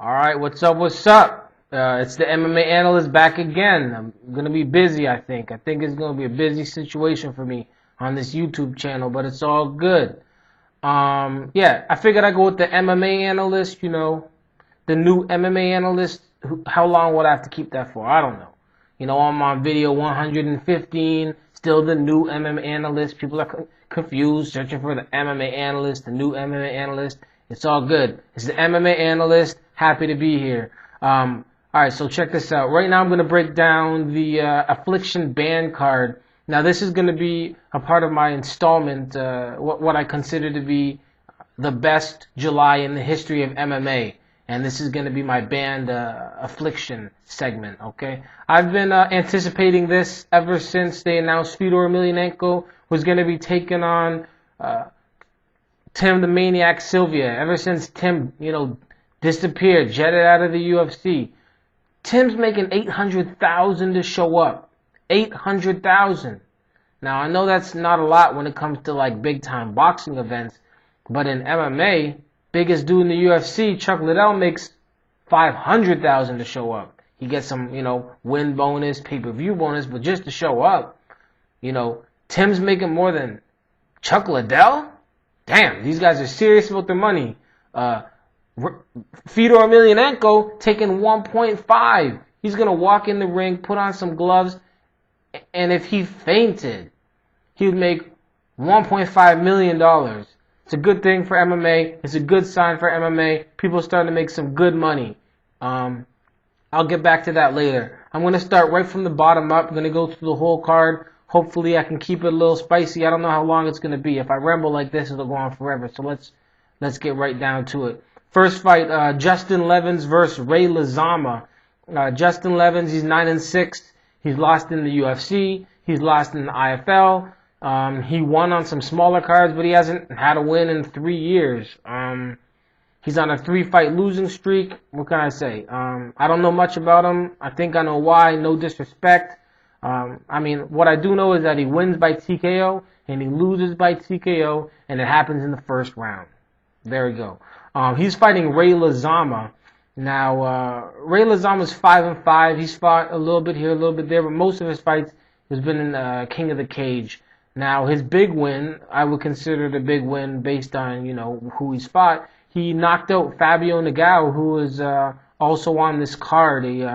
All right, what's up? What's up? It's the MMA Analyst back again. I'm going to be busy, I think. I think it's going to be a busy situation for me on this YouTube channel, but it's all good. Yeah, I figured I'd go with the MMA Analyst, the new MMA Analyst. How long would I have to keep that for? I don't know. I'm on video 115, still the new MMA Analyst. People are confused, searching for the MMA Analyst, the new MMA Analyst. It's all good. It's the MMA Analyst. Happy to be here. All right, so check this out. Right now I'm going to break down the Affliction band card. Now this is going to be a part of my installment, what I consider to be the best July in the history of MMA. And this is going to be my band Affliction segment, okay? I've been anticipating this ever since they announced Fedor Emelianenko was going to be taking on Tim the Maniac Sylvia. Ever since Tim, disappeared, jetted out of the UFC. Tim's making $800,000 to show up. $800,000. Now I know that's not a lot when it comes to like big time boxing events, but in MMA, biggest dude in the UFC, Chuck Liddell, makes $500,000 to show up. He gets some, win bonus, pay-per-view bonus, but just to show up, Tim's making more than Chuck Liddell? Damn, these guys are serious about their money. Fedor Emelianenko taking 1.5. He's going to walk in the ring, put on some gloves, and if he fainted, he would make $1.5 million. It's a good thing for MMA. It's a good sign for MMA. People are starting to make some good money. I'll get back to that later. I'm going to start right from the bottom up. I'm going to go through the whole card. Hopefully I can keep it a little spicy. I don't know how long it's going to be. If I ramble like this, it'll go on forever. So let's get right down to it. First fight, Justin Levens versus Ray Lizama. Justin Levens, he's 9-6. He's lost in the UFC. He's lost in the IFL. He won on some smaller cards, but he hasn't had a win in 3 years. He's on a 3-fight losing streak. What can I say? I don't know much about him. I think I know why. No disrespect. What I do know is that he wins by TKO and he loses by TKO, and it happens in the first round. There we go. He's fighting Ray Lizama. Now, Ray Lizama's 5-5. He's fought a little bit here, a little bit there, but most of his fights has been in King of the Cage. Now, his big win, I would consider the big win based on, who he's fought. He knocked out Fabio Nagao, who is also on this card. He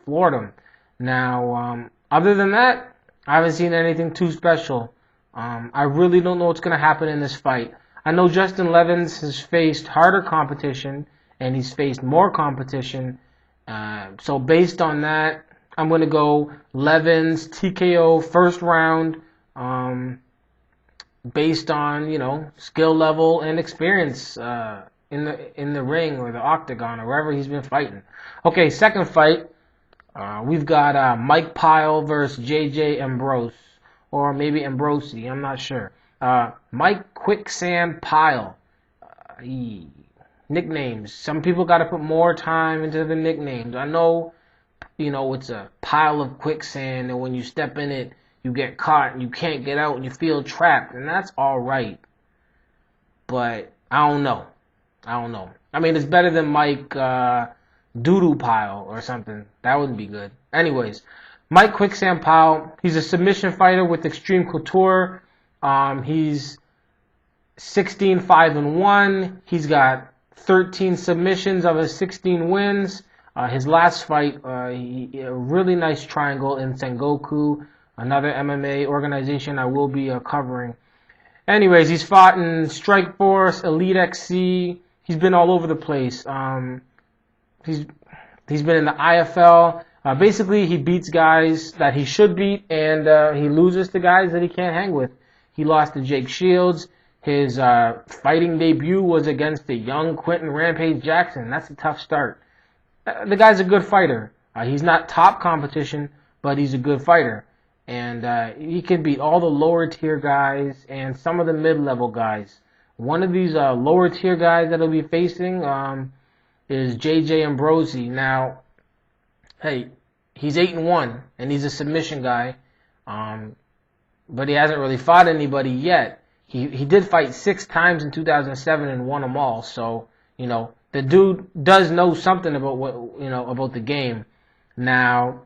floored him. Now, other than that, I haven't seen anything too special. I really don't know what's going to happen in this fight. I know Justin Levens has faced harder competition, and he's faced more competition. So based on that, I'm going to go Levens, TKO, first round, based on, skill level and experience in the ring or the octagon or wherever he's been fighting. Okay, second fight, we've got Mike Pyle versus JJ Ambrose, or maybe Ambrosi, I'm not sure. Mike Quicksand Pyle. Nicknames. Some people got to put more time into the nicknames. I know, it's a pile of quicksand, and when you step in it, you get caught, and you can't get out, and you feel trapped, and that's all right. But I don't know. It's better than Mike Doodoo Pyle or something. That wouldn't be good. Anyways, Mike Quicksand Pyle, he's a submission fighter with Extreme Couture. He's 16-5-1. He's got 13 submissions of his 16 wins. His last fight, a really nice triangle in Sengoku, another MMA organization I will be covering. Anyways, he's fought in Strikeforce, Elite XC. He's been all over the place. He's been in the IFL. Basically, he beats guys that he should beat, and he loses to guys that he can't hang with. He lost to Jake Shields. His fighting debut was against the young Quentin Rampage Jackson. That's a tough start. The guy's a good fighter. He's not top competition, but he's a good fighter. And he can beat all the lower tier guys and some of the mid-level guys. One of these lower tier guys that he'll be facing is JJ Ambrosi. Now, hey, he's 8-1, and he's a submission guy. But he hasn't really fought anybody yet. He did fight 6 times in 2007 and won them all. So, the dude does know something about about the game. Now,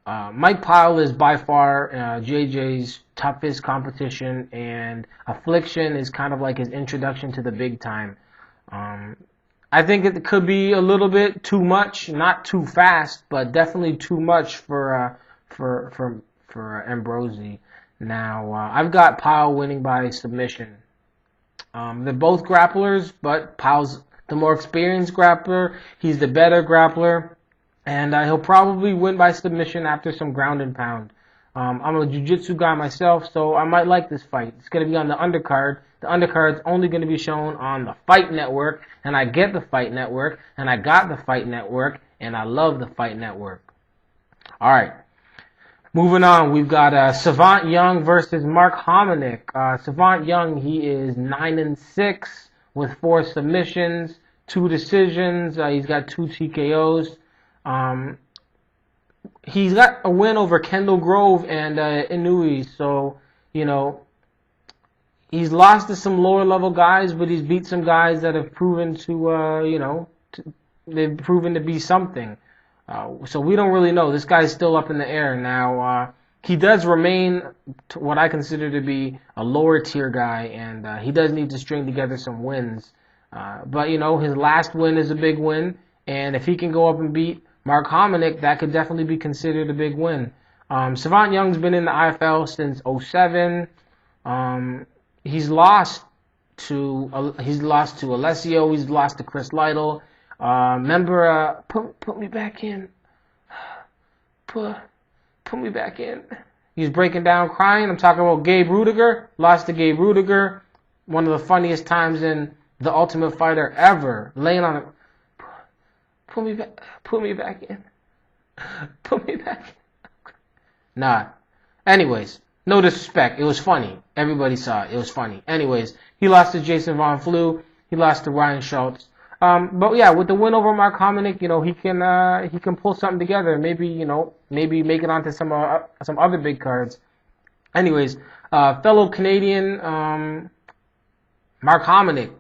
Mike Pyle is by far JJ's toughest competition, and Affliction is kind of like his introduction to the big time. I think it could be a little bit too much, not too fast, but definitely too much for Ambrosi. Now, I've got Pyle winning by submission. They're both grapplers, but Pyle's the more experienced grappler. He's the better grappler, and he'll probably win by submission after some ground and pound. I'm a jiu-jitsu guy myself, so I might like this fight. It's going to be on the undercard. The undercard's only going to be shown on the Fight Network, and I get the Fight Network, and I got the Fight Network, and I love the Fight Network. All right. Moving on, we've got Savant Young versus Mark Hominick. Savant Young, he is 9-6 with 4 submissions, 2 decisions. He's got 2 TKOs. He's got a win over Kendall Grove and Inouye, so, he's lost to some lower level guys, but he's beat some guys that have proven they've proven to be something. So we don't really know. This guy's still up in the air. Now, he does remain what I consider to be a lower tier guy, and he does need to string together some wins. But, his last win is a big win, and if he can go up and beat Mark Hominick, that could definitely be considered a big win. Savant Young's been in the IFL since 2007. He's lost to Alessio. He's lost to Chris Lytle. Remember, put me back in. Put me back in. He's breaking down crying. I'm talking about Gabe Rudiger. Lost to Gabe Rudiger. One of the funniest times in The Ultimate Fighter ever. Laying on it. Put me back in. Put me back in. Nah. Anyways, no disrespect. It was funny. Everybody saw it. It was funny. Anyways, he lost to Jason Von Flue. He lost to Ryan Schultz. But yeah, with the win over Mark Hominick, he can pull something together. Maybe make it onto some other big cards. Anyways, fellow Canadian Mark Hominick.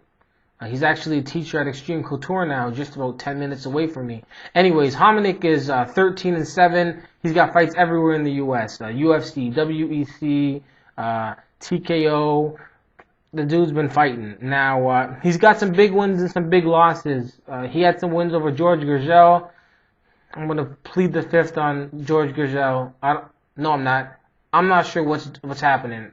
He's actually a teacher at Extreme Couture now, just about 10 minutes away from me. Anyways, Hominick is 13-7. He's got fights everywhere in the U.S. UFC, WEC, TKO. The dude's been fighting. Now, he's got some big wins and some big losses. He had some wins over George Gurgel. I'm going to plead the fifth on George Gurgel. No, I'm not. I'm not sure what's happening.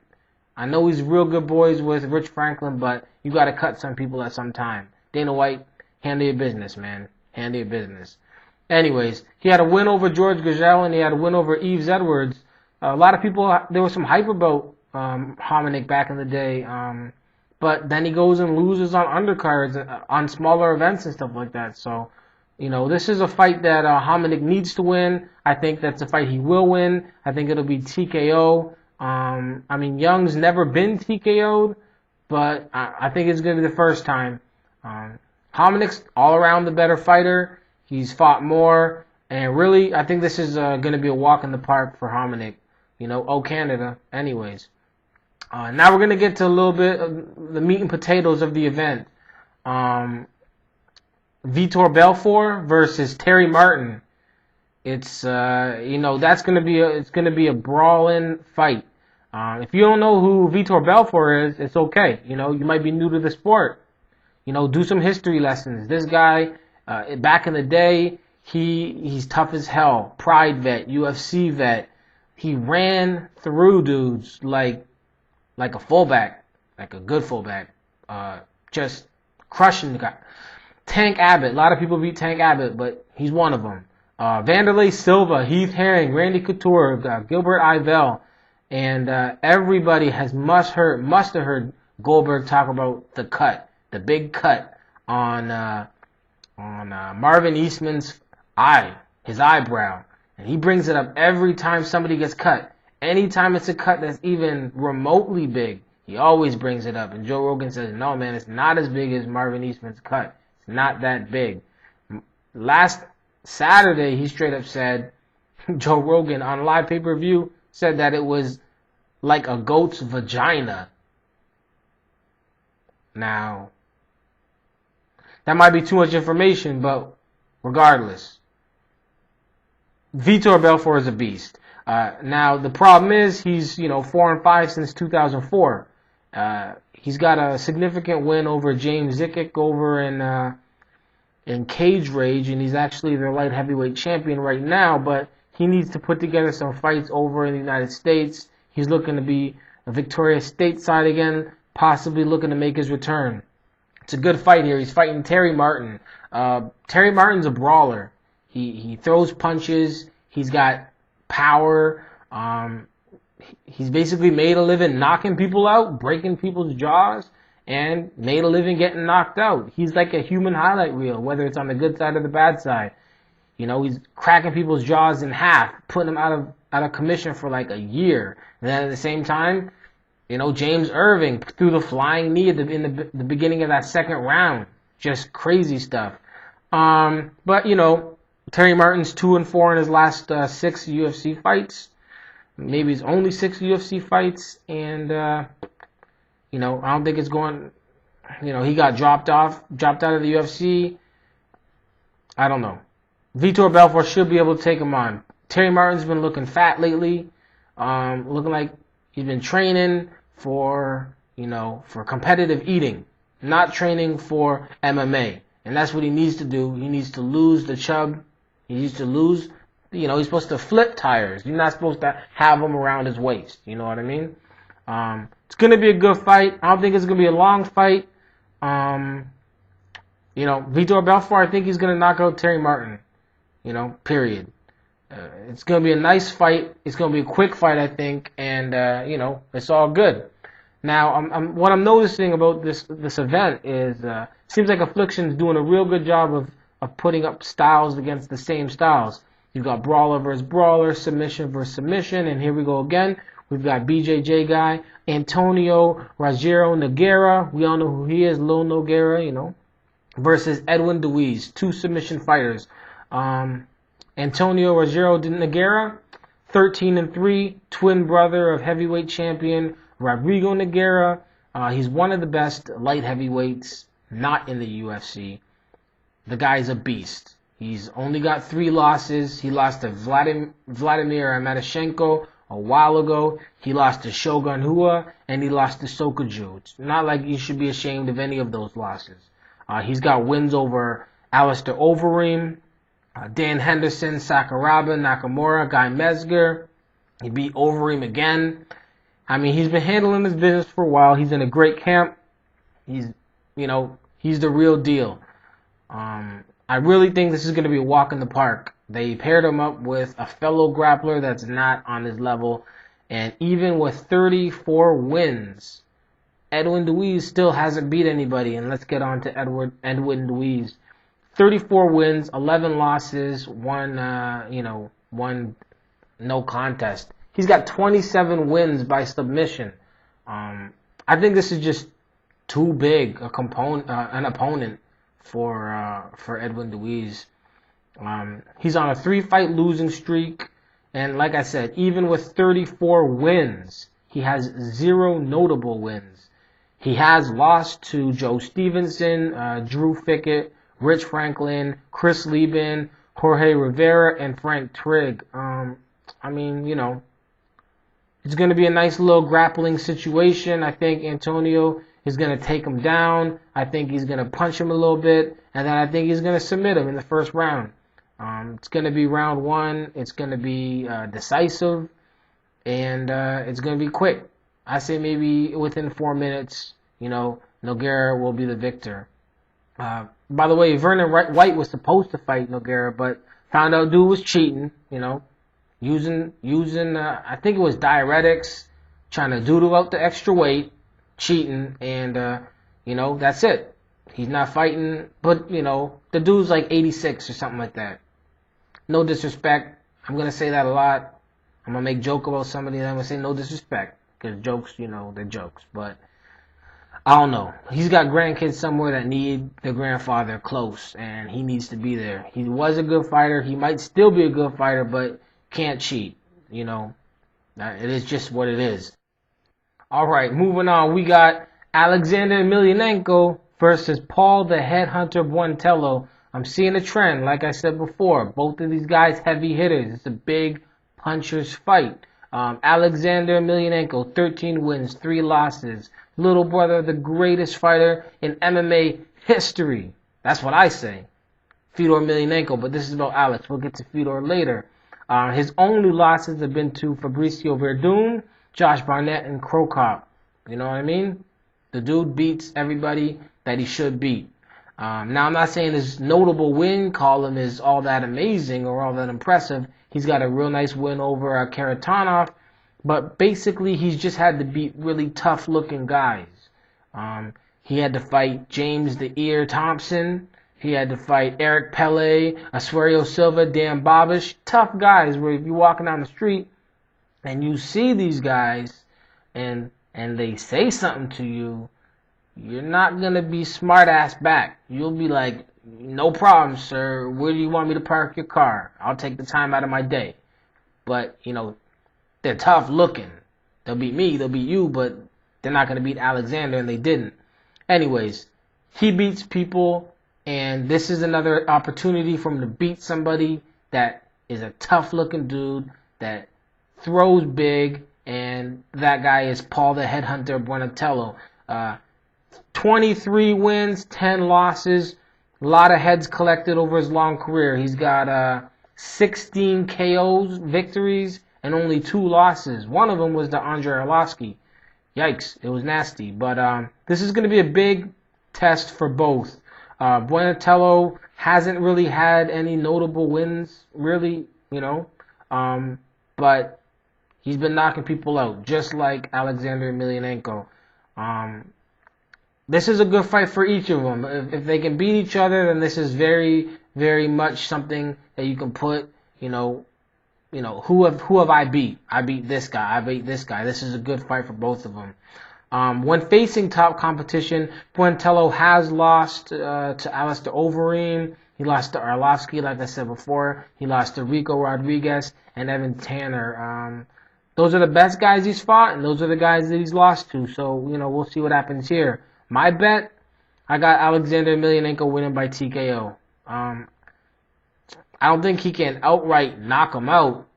I know he's real good boys with Rich Franklin, but you got to cut some people at some time. Dana White, handle your business, man. Handle your business. Anyways, he had a win over George Gurgel, and he had a win over Yves Edwards. A lot of people, there was some hype about Hominick back in the day, but then he goes and loses on undercards, on smaller events and stuff like that. So, this is a fight that Hominick needs to win. I think that's a fight he will win. I think it'll be TKO. Young's never been TKO'd, but I think it's going to be the first time. Hominick's all around the better fighter. He's fought more, and really, I think this is going to be a walk in the park for Hominick. Canada. Anyways. Now we're going to get to a little bit of the meat and potatoes of the event. Vitor Belfort versus Terry Martin. It's that's going to be a brawling fight. If you don't know who Vitor Belfort is, it's okay. You might be new to the sport. Do some history lessons. This guy, back in the day, he's tough as hell. Pride vet, UFC vet. He ran through dudes like a fullback, like a good fullback, just crushing the guy. Tank Abbott, a lot of people beat Tank Abbott, but he's one of them. Vanderlei Silva, Heath Herring, Randy Couture, Gilbert Ivell, and everybody must have heard Goldberg talk about the big cut on Marvin Eastman's his eyebrow, and he brings it up every time somebody gets cut. Anytime it's a cut that's even remotely big, he always brings it up. And Joe Rogan says, no, man, it's not as big as Marvin Eastman's cut. It's not that big. Last Saturday, he straight up said, Joe Rogan on live pay-per-view said that it was like a goat's vagina. Now That might be too much information, but regardless, Vitor Belfort is a beast. Now the problem is he's 4-5 since 2004. He's got a significant win over James Zikic over in Cage Rage, and he's actually the light heavyweight champion right now. But he needs to put together some fights over in the United States. He's looking to be a victorious stateside again, possibly looking to make his return. It's a good fight here. He's fighting Terry Martin. Terry Martin's a brawler. He throws punches. He's got power. He's basically made a living knocking people out, breaking people's jaws, and made a living getting knocked out. He's like a human highlight reel, whether it's on the good side or the bad side. He's cracking people's jaws in half, putting them out of commission for like a year. And then at the same time, James Irving threw the flying knee in the beginning of that second round. Just crazy stuff. But Terry Martin's 2-4 in his last 6 UFC fights. Maybe it's only 6 UFC fights, and I don't think it's going. He got dropped out of the UFC. I don't know. Vitor Belfort should be able to take him on. Terry Martin's been looking fat lately, looking like he's been training for competitive eating, not training for MMA, and that's what he needs to do. He needs to lose the chub. He needs to lose. He's supposed to flip tires. You're not supposed to have them around his waist. You know what I mean? It's going to be a good fight. I don't think it's going to be a long fight. Vitor Belfort, I think he's going to knock out Terry Martin. Period. It's going to be a nice fight. It's going to be a quick fight, I think. And, it's all good. Now, what I'm noticing about this event is seems like Affliction's doing a real good job of putting up styles against the same styles. You've got brawler versus brawler, submission versus submission, and here we go again. We've got BJJ guy, Antonio Rogério Nogueira. We all know who he is, Lil Nogueira, versus Edwin Deweese, 2 submission fighters. Antonio Rogério Nogueira, 13-3, twin brother of heavyweight champion Rodrigo Nogueira. He's one of the best light heavyweights not in the UFC. The guy's a beast. He's only got 3 losses. He lost to Vladimir Matyshenko a while ago. He lost to Shogun Rua, and he lost to Sokoju. It's not like you should be ashamed of any of those losses. He's got wins over Alistair Overeem, Dan Henderson, Sakuraba, Nakamura, Guy Mezger. He beat Overeem again. I mean, he's been handling his business for a while. He's in a great camp. He's the real deal. I really think this is going to be a walk in the park. They paired him up with a fellow grappler that's not on his level. And even with 34 wins, Edwin Deweese still hasn't beat anybody. And let's get on to Edwin Deweese. 34 wins, 11 losses, one no contest. He's got 27 wins by submission. I think this is just too big an opponent for Edwin Deweese. He's on a 3-fight losing streak, and like I said, even with 34 wins, he has 0 notable wins. He has lost to Joe Stevenson, Drew Fickett, Rich Franklin, Chris Lieben, Jorge Rivera, and Frank Trigg. It's going to be a nice little grappling situation. I think Antonio is going to take him down. I think he's going to punch him a little bit. And then I think he's going to submit him in the first round. It's going to be round 1. It's going to be decisive. And it's going to be quick. I say maybe within 4 minutes, Nogueira will be the victor. By the way, Vernon White was supposed to fight Nogueira, but found out dude was cheating, using I think it was diuretics, trying to doodle out the extra weight, cheating, and that's it. He's not fighting, but the dude's like 86 or something like that. No disrespect. I'm gonna say that a lot. I'm gonna make joke about somebody, and I'm gonna say no disrespect, because jokes, they're jokes. But I don't know. He's got grandkids somewhere that need their grandfather close, and he needs to be there. He was a good fighter. He might still be a good fighter, but can't cheat. It is just what it is. All right, moving on. We got Alexander Emelianenko versus Paul the Headhunter Buentello. I'm seeing a trend, like I said before. Both of these guys heavy hitters. It's a big puncher's fight. Alexander Emelianenko, 13 wins, 3 losses. Little brother, the greatest fighter in MMA history. That's what I say. Fedor Emelianenko, but this is about Alex. We'll get to Fedor later. His only losses have been to Fabricio Verdun, Josh Barnett, and Krokop. You know what I mean? The dude beats everybody that he should beat. Now, I'm not saying his notable win column is all that amazing or all that impressive. He's got a real nice win over Karatanov, but basically he's just had to beat really tough-looking guys. He had to fight James the Ear Thompson. He had to fight Eric Pele, Asuero Silva, Dan Babish. Tough guys where if you're walking down the street and you see these guys and they say something to you, you're not going to be smart-ass back. You'll be like, no problem, sir. Where do you want me to park your car? I'll take the time out of my day. But, you know, they're tough looking. They'll beat me, they'll beat you, but they're not going to beat Alexander, and they didn't. Anyways, he beats people, and this is another opportunity for him to beat somebody that is a tough-looking dude that throws big, and that guy is Paul the Headhunter Buentello. 23 wins, 10 losses, a lot of heads collected over his long career. He's got 16 KOs, victories, and only 2 losses. One of them was to Andrei Arlovsky. Yikes, it was nasty. But this is going to be a big test for both. Buentello hasn't really had any notable wins, really, you know. But he's been knocking people out, just like Alexander Emelianenko. This is a good fight for each of them. If they can beat each other, then this is very, very much something that you can put, you know, who have I beat? I beat this guy. I beat this guy. This is a good fight for both of them. When facing top competition, Buentello has lost to Alistair Overeem. He lost to Arlovsky, like I said before. He lost to Rico Rodriguez and Evan Tanner. Those are the best guys he's fought, and those are the guys that he's lost to. So, you know, we'll see what happens here. My bet, I got Alexander Emelianenko winning by TKO. I don't think he can outright knock him out,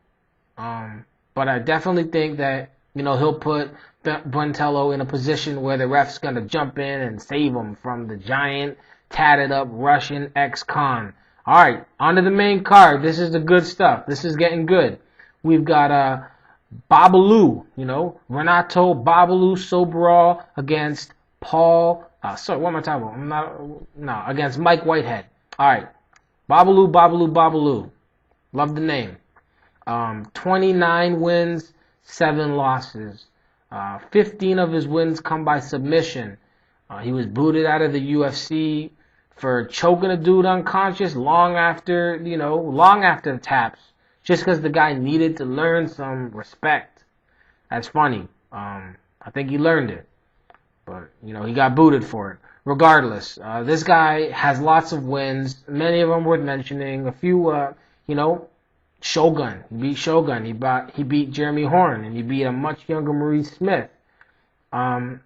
but I definitely think that, you know, he'll put Buentello in a position where the ref's going to jump in and save him from the giant, tatted-up Russian ex-con. All right, on to the main card. This is the good stuff. This is getting good. We've got Babalu, you know, Renato Babalu Sobral against Paul, what am I talking about? Against Mike Whitehead. All right. Babalu. Love the name. 29 wins, 7 losses. 15 of his wins come by submission. He was booted out of the UFC for choking a dude unconscious long after the taps, just because the guy needed to learn some respect. That's funny. I think he learned it. But, you know, he got booted for it. Regardless, this guy has lots of wins. Many of them worth mentioning. A few, Shogun. He beat Shogun. He beat Jeremy Horn. And he beat a much younger Maurice Smith. Babalu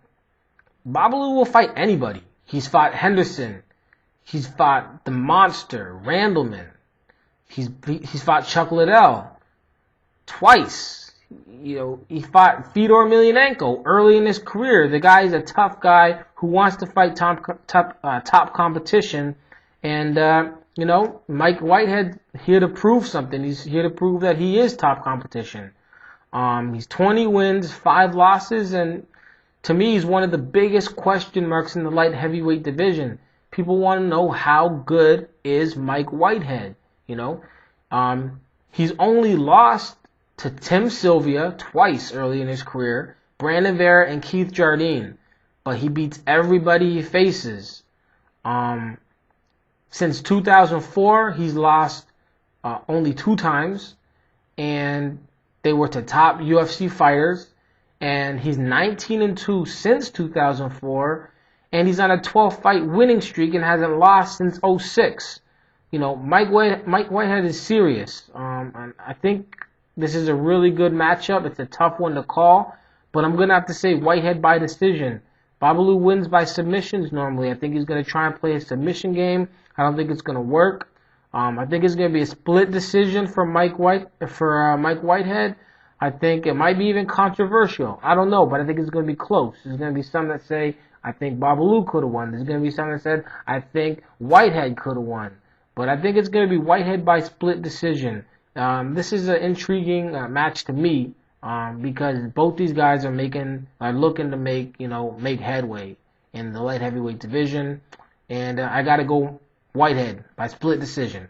will fight anybody. He's fought Henderson. He's fought the Monster, Randleman. He's fought Chuck Liddell twice. You know, he fought Fedor Emelianenko early in his career. The guy is a tough guy who wants to fight top competition. And, you know, Mike Whitehead here to prove something. He's here to prove that he is top competition. He's 20 wins, 5 losses, and to me, he's one of the biggest question marks in the light heavyweight division. People want to know how good is Mike Whitehead, you know. He's only lost to Tim Sylvia twice early in his career, Brandon Vera and Keith Jardine, but he beats everybody he faces. Since 2004, he's lost only 2 times, and they were to top UFC fighters, and he's 19-2 since 2004, and he's on a 12-fight winning streak and hasn't lost since 2006. You know, Mike Whitehead is serious. And I think this is a really good matchup. It's a tough one to call, but I'm going to have to say Whitehead by decision. Babalu wins by submissions normally. I think he's going to try and play a submission game. I don't think it's going to work. I think it's going to be a split decision for Mike Whitehead. I think it might be even controversial. I don't know, but I think it's going to be close. There's going to be some that say, I think Babalu could have won. There's going to be some that said, I think Whitehead could have won. But I think it's going to be Whitehead by split decision. This is an intriguing match to me because both these guys are looking to make headway in the light heavyweight division. And I got to go Whitehead by split decision.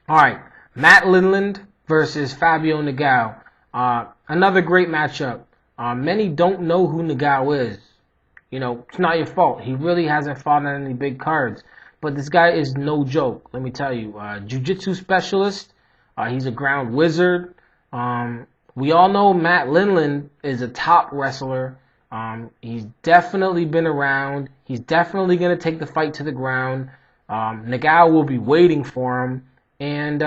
All right, Matt Lindland versus Fabio Nagao. Another great matchup. Many don't know who Nagao is. It's not your fault. He really hasn't fought on any big cards. But this guy is no joke, let me tell you. Jiu-jitsu specialist. He's a ground wizard. We all know Matt Lindland is a top wrestler. He's definitely been around. He's definitely going to take the fight to the ground. Nagao will be waiting for him. And,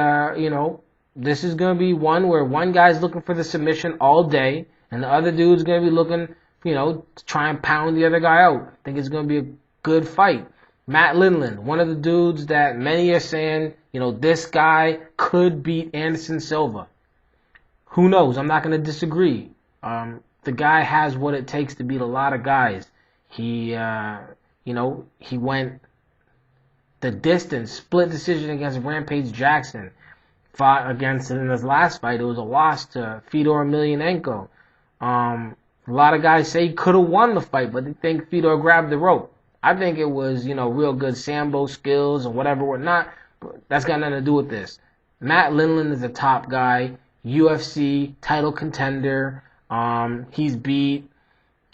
this is going to be one where one guy's looking for the submission all day, and the other dude's going to be looking, to try and pound the other guy out. I think it's going to be a good fight. Matt Lindland, one of the dudes that many are saying, this guy could beat Anderson Silva. Who knows? I'm not going to disagree. The guy has what it takes to beat a lot of guys. He went the distance, split decision against Rampage Jackson. Fought against in his last fight. It was a loss to Fedor Emelianenko. A lot of guys say he could have won the fight, but they think Fedor grabbed the rope. I think it was, real good sambo skills and whatnot. But that's got nothing to do with this. Matt Lindland is a top guy, UFC title contender. He's beat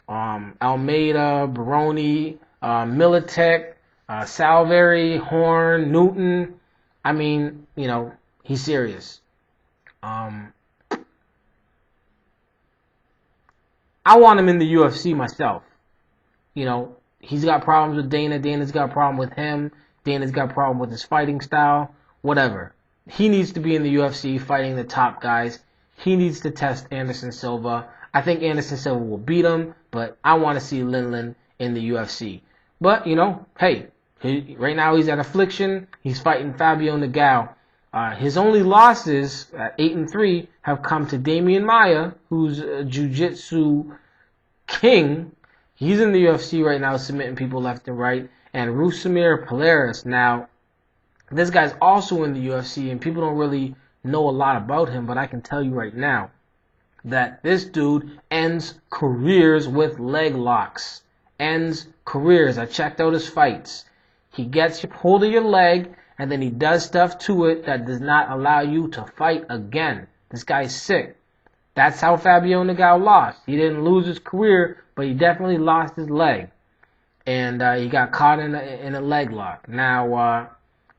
Almeida, Baroni, Militek, Salveri, Horn, Newton. I mean, he's serious. I want him in the UFC myself. He's got problems with Dana. Dana's got a problem with him. Dana's got a problem with his fighting style. Whatever. He needs to be in the UFC fighting the top guys. He needs to test Anderson Silva. I think Anderson Silva will beat him, but I want to see Lindland in the UFC. But, hey, right now he's at Affliction. He's fighting Fabio Nagao. His only losses at 8-3 have come to Damian Maia, who's a jiu-jitsu king. He's in the UFC right now, submitting people left and right. And Rusumir Polaris. Now, this guy's also in the UFC, and people don't really know a lot about him, but I can tell you right now that this dude ends careers with leg locks. Ends careers. I checked out his fights. He gets hold of your leg, and then he does stuff to it that does not allow you to fight again. This guy's sick. That's how Fabio Nagao lost. He didn't lose his career, but he definitely lost his leg. And he got caught in a leg lock. Now,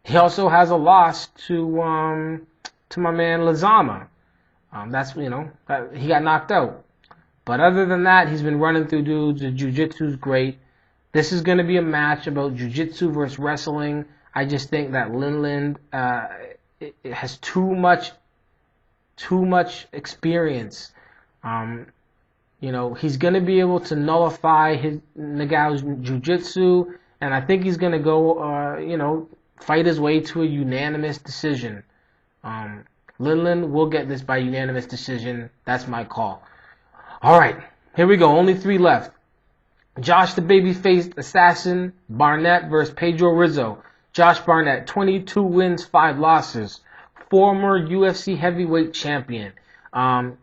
he also has a loss to my man Lazama. He got knocked out. But other than that, he's been running through dudes. The jiu-jitsu's great. This is going to be a match about jiu-jitsu versus wrestling. I just think that Lindland it has too much experience. He's going to be able to nullify Nagao's jiu-jitsu, and I think he's going to go, fight his way to a unanimous decision. Lindland will get this by unanimous decision. That's my call. All right, here we go. Only 3 left. Josh the baby-faced assassin Barnett versus Pedro Rizzo. Josh Barnett, 22 wins, 5 losses. Former UFC heavyweight champion.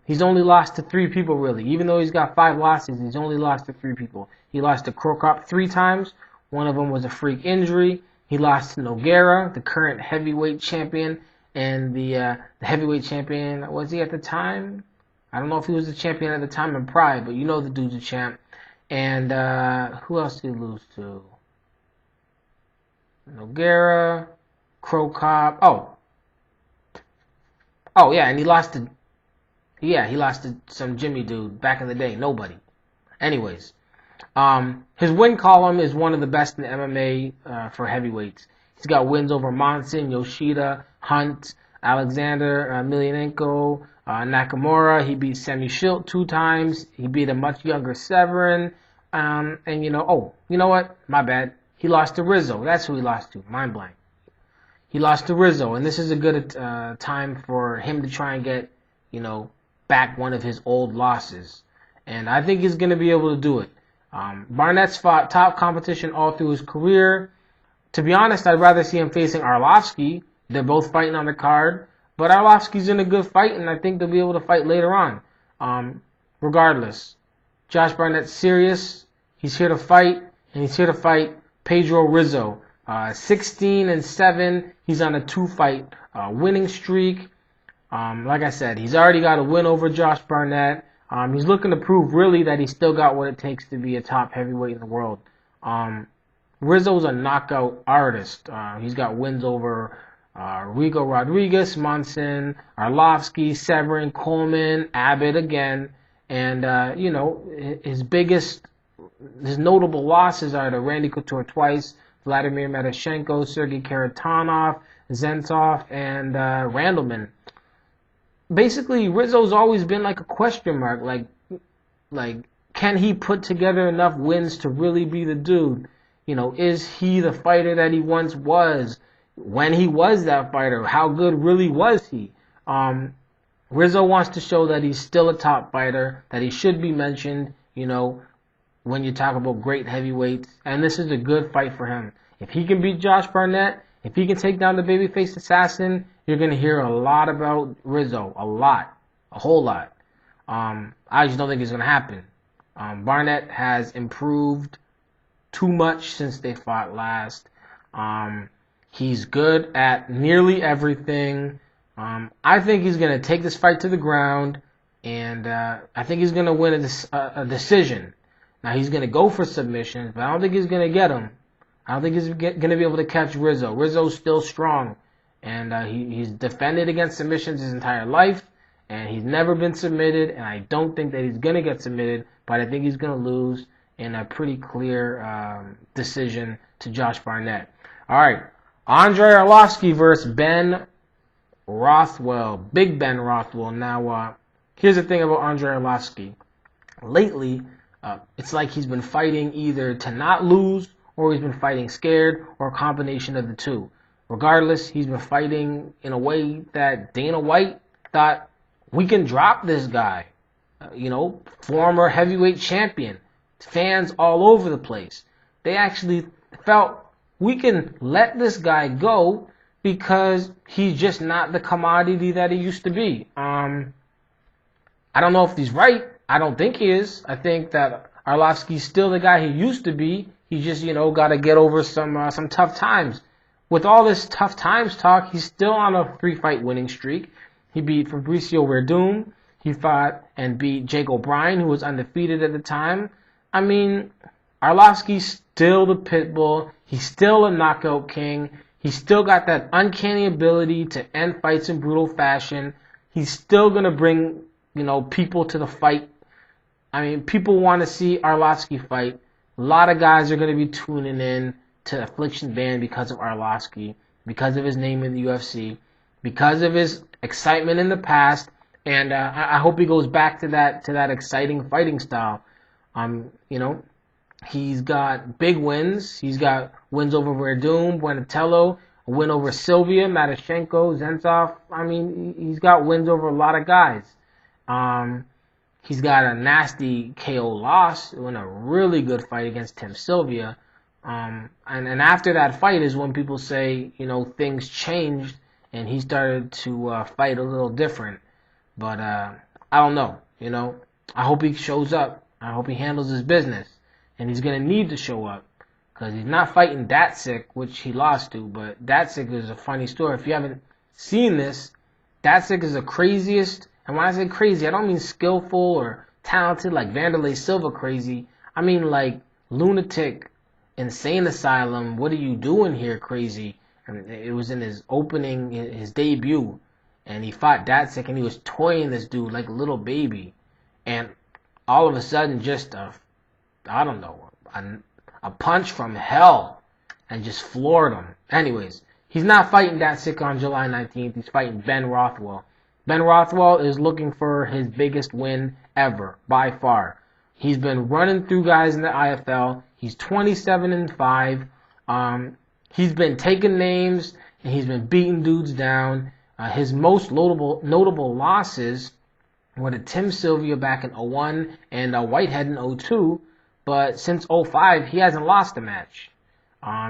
He's only lost to 3 people, really. Even though he's got 5 losses, he's only lost to 3 people. He lost to Krokop 3 times. One of them was a freak injury. He lost to Nogueira, the current heavyweight champion. And the heavyweight champion, was he at the time? I don't know if he was the champion at the time in Pride, but the dude's a champ. And who else did he lose to? Nogueira, Krokop. Oh yeah, and he lost to some Jimmy dude back in the day. Nobody. Anyways, his win column is one of the best in MMA for heavyweights. He's got wins over Monson, Yoshida, Hunt, Alexander, Emelianenko, Nakamura. He beat Semi Schilt 2 times. He beat a much younger Severin. And you know what? My bad. He lost to Rizzo. That's who he lost to. Mind blank. He lost to Rizzo, and this is a good time for him to try and get, back one of his old losses. And I think he's going to be able to do it. Barnett's fought top competition all through his career. To be honest, I'd rather see him facing Arlovsky. They're both fighting on the card. But Arlovsky's in a good fight, and I think they'll be able to fight later on. Regardless, Josh Barnett's serious. He's here to fight, and he's here to fight Pedro Rizzo. 16-7. He's on a 2-fight winning streak. Like I said, he's already got a win over Josh Barnett. He's looking to prove really that he's still got what it takes to be a top heavyweight in the world. Rizzo's a knockout artist. He's got wins over Rico Rodriguez, Monson, Arlovsky, Severin, Coleman, Abbott again. And, his notable losses are to Randy Couture twice, Vladimir Medashenko, Sergey Karatanov, Zentov, and Randleman. Basically, Rizzo's always been like a question mark. Like, can he put together enough wins to really be the dude? Is he the fighter that he once was? When he was that fighter, how good really was he? Rizzo wants to show that he's still a top fighter, that he should be mentioned, when you talk about great heavyweights. And this is a good fight for him. If he can beat Josh Barnett, if he can take down the babyface assassin, you're going to hear a lot about Rizzo. A lot. A whole lot. I just don't think it's going to happen. Barnett has improved too much since they fought last. He's good at nearly everything. I think he's going to take this fight to the ground, and I think he's going to win a decision. Now, he's going to go for submissions, but I don't think he's going to get them. I don't think he's going to be able to catch Rizzo. Rizzo's still strong, and he's defended against submissions his entire life, and he's never been submitted, and I don't think that he's going to get submitted, but I think he's going to lose in a pretty clear decision to Josh Barnett. All right, Andrei Arlovsky versus Ben Rothwell. Big Ben Rothwell. Now, here's the thing about Andrei Arlovsky. Lately, it's like he's been fighting either to not lose or he's been fighting scared or a combination of the two. Regardless, he's been fighting in a way that Dana White thought, we can drop this guy. Former heavyweight champion. Fans all over the place. They actually felt we can let this guy go because he's just not the commodity that he used to be. I don't know if he's right. I don't think he is. I think that Arlovsky's still the guy he used to be. He just, got to get over some tough times. With all this tough times talk, he's still on a 3-fight winning streak. He beat Fabricio Verdum. He fought and beat Jake O'Brien, who was undefeated at the time. I mean, Arlovsky's still the pit bull. He's still a knockout king. He's still got that uncanny ability to end fights in brutal fashion. He's still going to bring, people to the fight. I mean, people want to see Arlovsky fight. A lot of guys are going to be tuning in to Affliction Band because of Arlovsky, because of his name in the UFC, because of his excitement in the past, and I hope he goes back to that exciting fighting style. He's got big wins. He's got wins over Verdum, Buenatello, a win over Sylvia, Matyshenko, Zentov. I mean, he's got wins over a lot of guys. He's got a nasty KO loss in a really good fight against Tim Sylvia. And after that fight is when people say, things changed and he started to fight a little different. But I don't know, I hope he shows up. I hope he handles his business. And he's going to need to show up because he's not fighting Datsik, which he lost to. But Datsik is a funny story. If you haven't seen this, Datsik is the craziest. And when I say crazy, I don't mean skillful or talented like Vanderlei Silva crazy. I mean like lunatic, insane asylum. What are you doing here crazy? And it was in his opening, his debut. And he fought Datsik and he was toying this dude like a little baby. And all of a sudden just a punch from hell and just floored him. Anyways, he's not fighting Datsik on July 19th. He's fighting Ben Rothwell. Ben Rothwell is looking for his biggest win ever, by far. He's been running through guys in the IFL. He's 27-5. He's been taking names and he's been beating dudes down. His most notable losses were to Tim Sylvia back in 01 and Whitehead in 02. But since 05, he hasn't lost a match.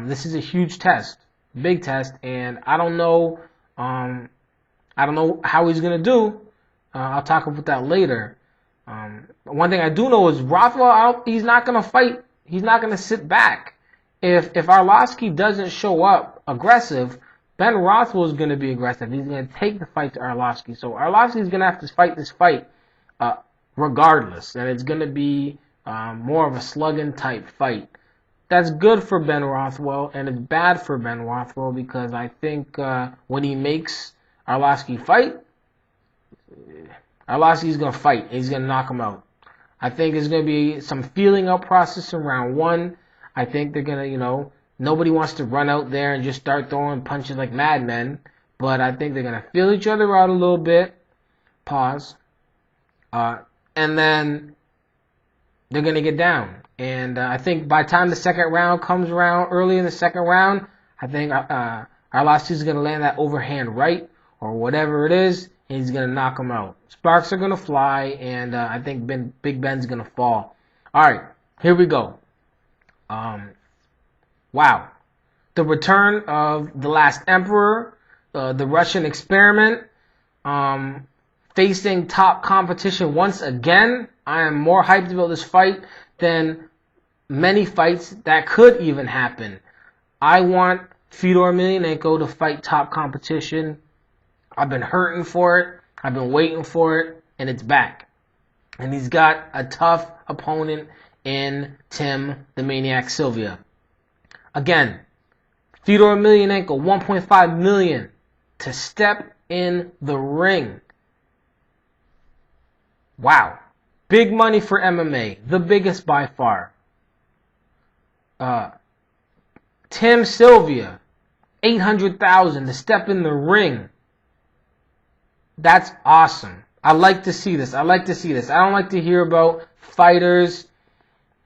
This is a huge test, big test, and I don't know how he's gonna do. I'll talk about that later. One thing I do know is Rothwell, he's not going to fight. He's not going to sit back. If Arlovsky doesn't show up aggressive, Ben Rothwell is going to be aggressive. He's going to take the fight to Arlovsky. So Arlovsky is going to have to fight this fight regardless. And it's going to be more of a slugging type fight. That's good for Ben Rothwell, and it's bad for Ben Rothwell because I think when he makes Arlovsky fight, Arlovsky's going to fight. He's going to knock him out. I think there's going to be some feeling out process in round 1. I think they're going to, nobody wants to run out there and just start throwing punches like madmen. But I think they're going to feel each other out a little bit. Pause. And then they're going to get down. And I think by the time the second round comes around, early in the second round, I think Arlovsky's going to land that overhand right or whatever it is. And he's going to knock him out. Sparks are going to fly, and I think Big Ben's going to fall. All right, here we go. Wow. The return of the last emperor, the Russian experiment, facing top competition once again. I am more hyped about this fight than many fights that could even happen. I want Fedor Emelianenko to fight top competition. I've been hurting for it. I've been waiting for it, and it's back. And he's got a tough opponent in Tim the Maniac Sylvia. Again, Fedor Emelianenko, $1.5 million to step in the ring. Wow. Big money for MMA. The biggest by far. Tim Sylvia, $800,000 to step in the ring. That's awesome. I like to see this. I don't like to hear about fighters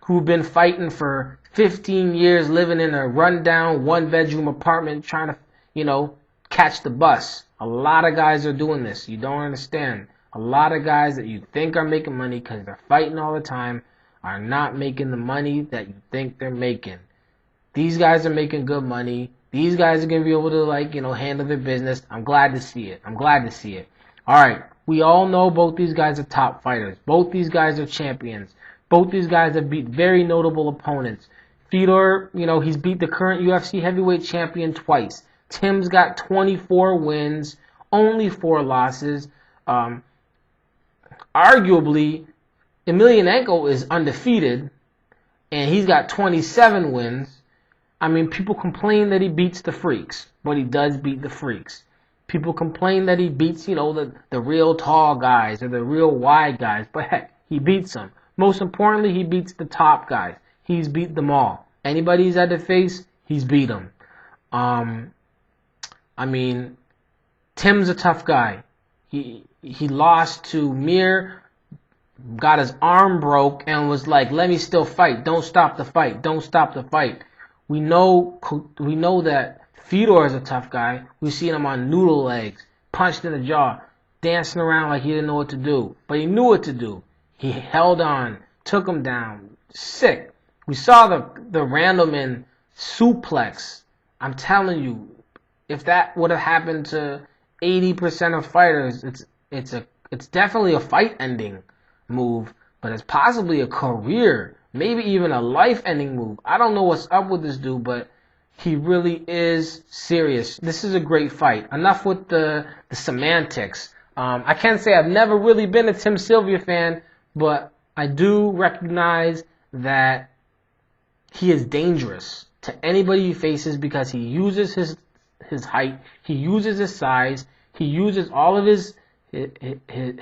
who've been fighting for 15 years, living in a rundown one-bedroom apartment, trying to, catch the bus. A lot of guys are doing this. You don't understand. A lot of guys that you think are making money because they're fighting all the time are not making the money that you think they're making. These guys are making good money. These guys are going to be able to, handle their business. I'm glad to see it. All right, we all know both these guys are top fighters. Both these guys are champions. Both these guys have beat very notable opponents. Fedor, he's beat the current UFC heavyweight champion twice. Tim's got 24 wins, only 4 losses. Arguably, Emelianenko is undefeated, and he's got 27 wins. I mean, people complain that he beats the freaks, but he does beat the freaks. People complain that he beats, the real tall guys or the real wide guys. But heck, he beats them. Most importantly, he beats the top guys. He's beat them all. Anybody he's had to face, he's beat them. Tim's a tough guy. He lost to Mir, got his arm broke, and was like, let me still fight. Don't stop the fight. We know that Fedor is a tough guy. We've seen him on noodle legs, punched in the jaw, dancing around like he didn't know what to do. But he knew what to do. He held on, took him down. Sick. We saw the Randleman suplex. I'm telling you, if that would have happened to 80% of fighters, it's definitely a fight-ending move, but it's possibly a career, maybe even a life-ending move. I don't know what's up with this dude, but he really is serious. This is a great fight. Enough with the semantics. I can't say I've never really been a Tim Sylvia fan, but I do recognize that he is dangerous to anybody he faces because he uses his height, he uses his size, he uses all of his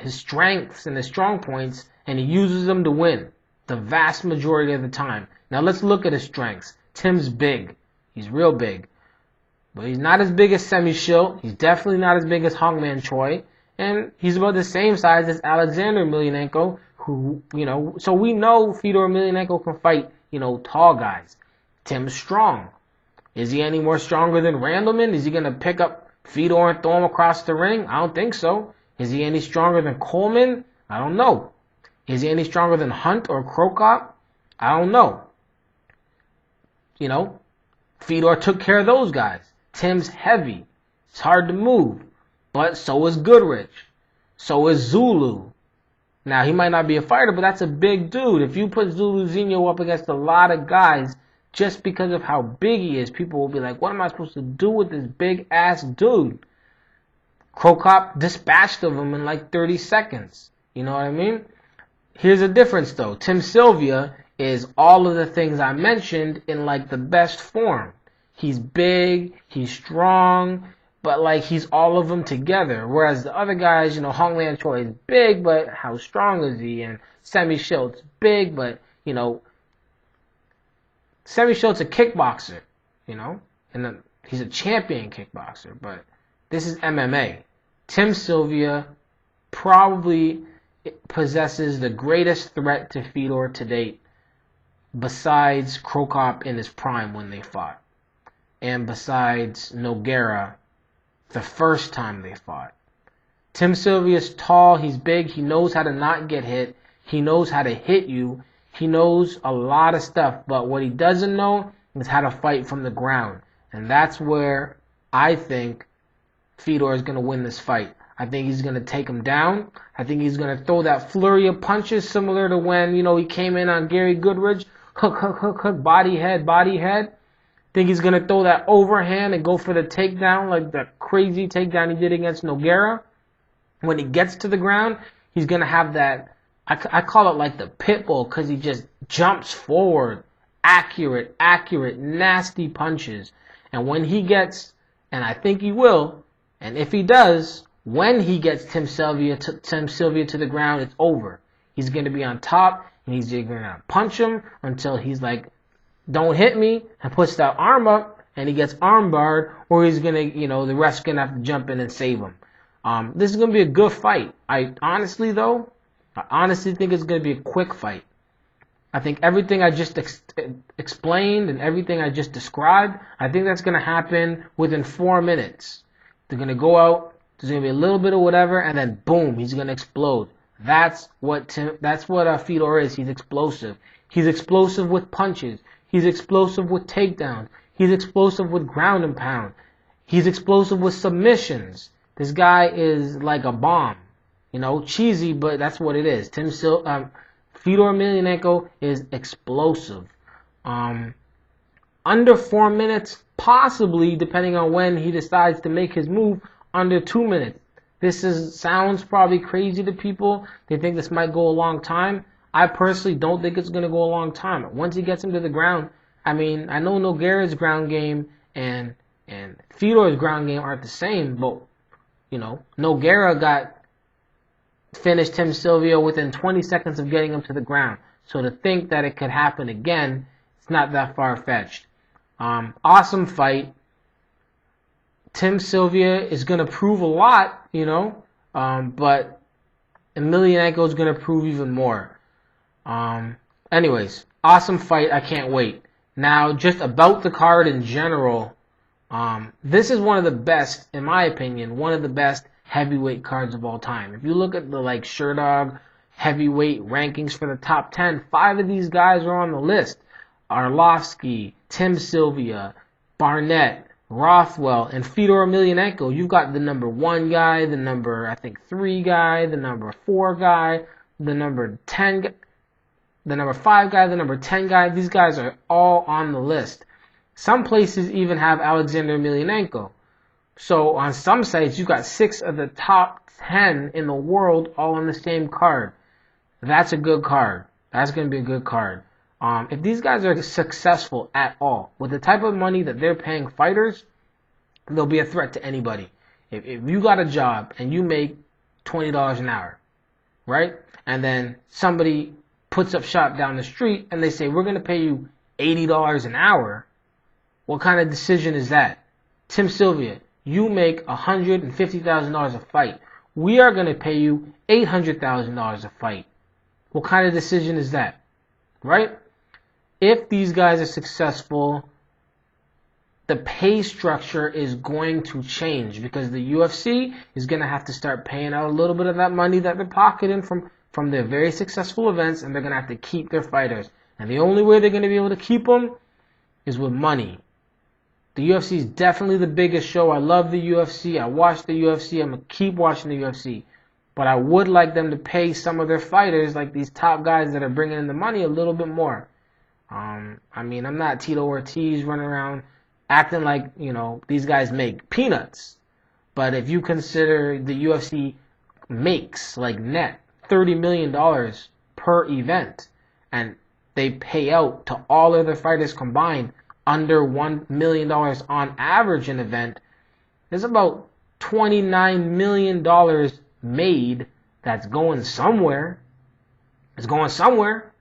strengths and his strong points, and he uses them to win the vast majority of the time. Now let's look at his strengths. Tim's big. He's real big. But he's not as big as Semi Schilt. He's definitely not as big as Hongman Choi. And he's about the same size as Alexander Emelianenko, who, so we know Fedor Emelianenko can fight, tall guys. Tim's strong. Is he any more stronger than Randleman? Is he going to pick up Fedor and throw him across the ring? I don't think so. Is he any stronger than Coleman? I don't know. Is he any stronger than Hunt or Krokop? I don't know. Fedor took care of those guys. Tim's heavy. It's hard to move. But so is Goodrich. So is Zulu. Now, he might not be a fighter, but that's a big dude. If you put Zuluzinho up against a lot of guys, just because of how big he is, people will be like, what am I supposed to do with this big-ass dude? Krokop dispatched of him in like 30 seconds. You know what I mean? Here's a difference, though. Tim Sylvia is all of the things I mentioned in like the best form. He's big, he's strong, but like he's all of them together. Whereas the other guys, Hong Lan Choi is big, but how strong is he? And Semi Schultz big, but Semi Schultz a kickboxer, and he's a champion kickboxer. But this is MMA. Tim Sylvia probably possesses the greatest threat to Fedor to date, besides Krokop in his prime when they fought, and besides Nogueira the first time they fought. Tim Sylvia's tall, he's big, he knows how to not get hit, he knows how to hit you, he knows a lot of stuff, but what he doesn't know is how to fight from the ground. And that's where I think Fedor is going to win this fight. I think he's going to take him down. I think he's going to throw that flurry of punches similar to when, he came in on Gary Goodrich. Hook, hook, hook, hook, body, head, body, head. I think he's going to throw that overhand and go for the takedown like the crazy takedown he did against Nogueira. When he gets to the ground, he's going to have that, I call it like the pit bull, because he just jumps forward. Accurate, nasty punches. And when he gets, and I think he will, and if he does, when he gets Tim Sylvia to the ground, it's over. He's going to be on top, and he's going to punch him until he's like, don't hit me, and puts that arm up, and he gets arm barred, or he's going to, the ref's going to have to jump in and save him. This is going to be a good fight. I honestly think it's going to be a quick fight. I think everything I just explained and everything I just described, I think that's going to happen within 4 minutes. They're going to go out, there's going to be a little bit of whatever, and then boom, he's going to explode. That's what Fedor is. He's explosive. He's explosive with punches. He's explosive with takedowns. He's explosive with ground and pound. He's explosive with submissions. This guy is like a bomb. Cheesy, but that's what it is. Fedor Emelianenko is explosive. Under 4 minutes, possibly, depending on when he decides to make his move, under 2 minutes. This sounds probably crazy to people. They think this might go a long time. I personally don't think it's going to go a long time. Once he gets him to the ground, I know Nogueira's ground game and Fedor's ground game aren't the same, but, Nogueira finished Tim Sylvia within 20 seconds of getting him to the ground. So to think that it could happen again, it's not that far-fetched. Awesome fight. Tim Sylvia is going to prove a lot, but Emelianenko is going to prove even more. Anyways, awesome fight. I can't wait. Now, just about the card in general, this is one of the best, in my opinion, one of the best heavyweight cards of all time. If you look at the Sherdog heavyweight rankings for the top 10, 5 of these guys are on the list. Arlovsky, Tim Sylvia, Barnett, Rothwell, and Fedor Emelianenko. You've got the number 1 guy, the number, 3 guy, the number 4 guy, the number 10 guy, the number 5 guy, the number 10 guy. These guys are all on the list. Some places even have Alexander Emelianenko. So on some sites, you've got 6 of the top 10 in the world all on the same card. That's a good card. That's going to be a good card. If these guys are successful at all, with the type of money that they're paying fighters, they'll be a threat to anybody. If you got a job and you make $20 an hour, right? And then somebody puts up shop down the street and they say, we're going to pay you $80 an hour, what kind of decision is that? Tim Sylvia, you make $150,000 a fight. We are going to pay you $800,000 a fight. What kind of decision is that? Right? If these guys are successful, the pay structure is going to change because the UFC is going to have to start paying out a little bit of that money that they're pocketing from their very successful events, and they're going to have to keep their fighters. And the only way they're going to be able to keep them is with money. The UFC is definitely the biggest show. I love the UFC. I watch the UFC. I'm going to keep watching the UFC. But I would like them to pay some of their fighters, like these top guys that are bringing in the money, a little bit more. I mean, I'm not Tito Ortiz running around acting like, these guys make peanuts. But if you consider the UFC makes, like net, $30 million per event, and they pay out to all of their fighters combined under $1 million on average an event, there's about $29 million made that's going somewhere. It's going somewhere.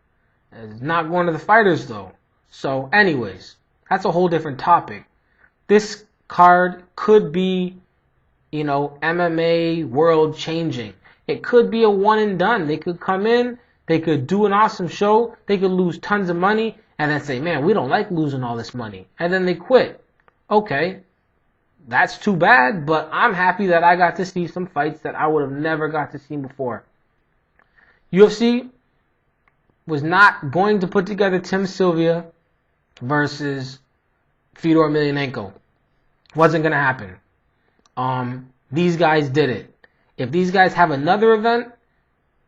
It's not going to the fighters, though. So, anyways, that's a whole different topic. This card could be, MMA world changing. It could be a one and done. They could come in, they could do an awesome show, they could lose tons of money, and then say, man, we don't like losing all this money. And then they quit. Okay, that's too bad, but I'm happy that I got to see some fights that I would have never got to see before. UFC was not going to put together Tim Sylvia versus Fedor Emelianenko. Wasn't going to happen. These guys did it. If these guys have another event,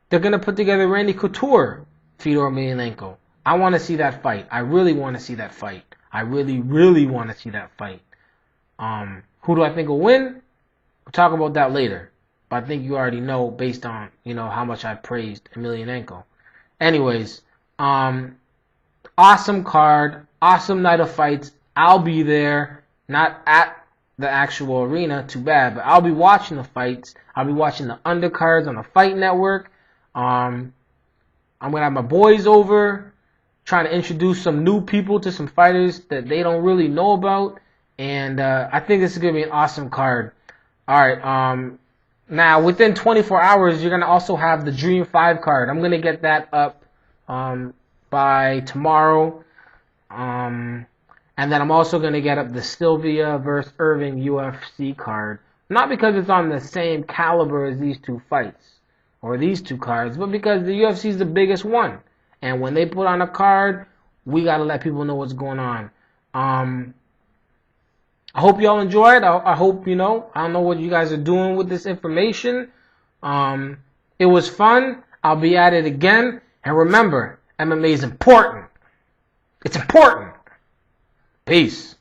they're going to put together Randy Couture, Fedor Emelianenko. I want to see that fight. I really want to see that fight. I really, really want to see that fight. Who do I think will win? We'll talk about that later. But I think you already know based on, how much I praised Emelianenko. Anyways, awesome card, awesome night of fights. I'll be there, not at the actual arena, too bad, but I'll be watching the fights. I'll be watching the undercards on the Fight Network. I'm going to have my boys over, trying to introduce some new people to some fighters that they don't really know about. And I think this is going to be an awesome card. All right. Now, within 24 hours, you're going to also have the Dream 5 card. I'm going to get that up by tomorrow. And then I'm also going to get up the Sylvia versus Irving UFC card. Not because it's on the same caliber as these two fights or these two cards, but because the UFC is the biggest one. And when they put on a card, we got to let people know what's going on. I hope y'all enjoyed. I hope, I don't know what you guys are doing with this information. It was fun. I'll be at it again. And remember, MMA is important. It's important. Peace.